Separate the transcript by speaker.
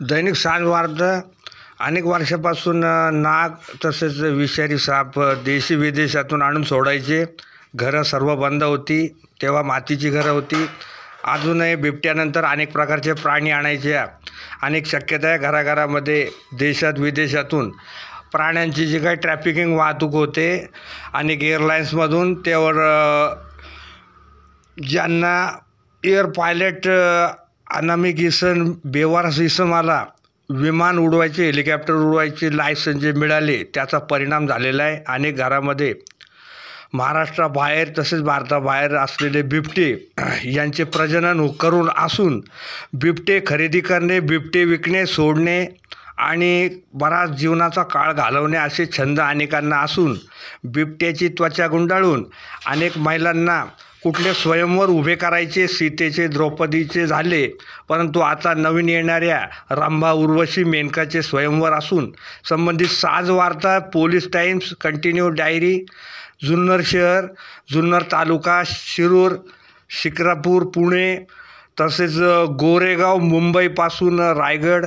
Speaker 1: दैनिक सांज वार्ता अनेक वर्षापासून नाग तसेच विषारी साप देशी विदेशातून आणून सोडायचे. घरं सर्व बंद होती. तेव्हा मातीची घरं होती. अजूनही बिबट्यानंतर अनेक प्रकारचे प्राणी आणायचे. अनेक शक्यता आहे घराघरामध्ये देशात विदेशातून प्राण्यांची जी काही ट्रॅफिकिंग वाहतूक होते अनेक एअरलाईन्समधून, त्यावर ज्यांना एअर पायलट अनामिक इसम बेवारस इसमाला विमान उडवायचे, हेलिकॉप्टर उडवायचे लायसन्स जे मिळाले त्याचा परिणाम झालेला आहे. अनेक घरामध्ये महाराष्ट्राबाहेर तसेच भारताबाहेर असलेले बिबटे यांचे प्रजनन करून असून बिबटे खरेदी करणे, बिबटे विकणे, सोडणे आणि बराच जीवनाचा काळ घालवणे असे छंद अनेकांना असून बिबट्याची त्वचा गुंडाळून अनेक महिलांना कुठले स्वयंवर उभे करायचे, सीतेचे, द्रौपदीचे झाले, परंतु आता नवीन येणाऱ्या रंभा, उर्वशी, मेनकाचे स्वयंवर असून संबंधित साज वार्ता, police times, continue diary, Junnar शहर, जुन्नर तालुका, शिरूर, शिक्रापूर, पुणे तसेच गोरेगाव, मुंबईपासून रायगड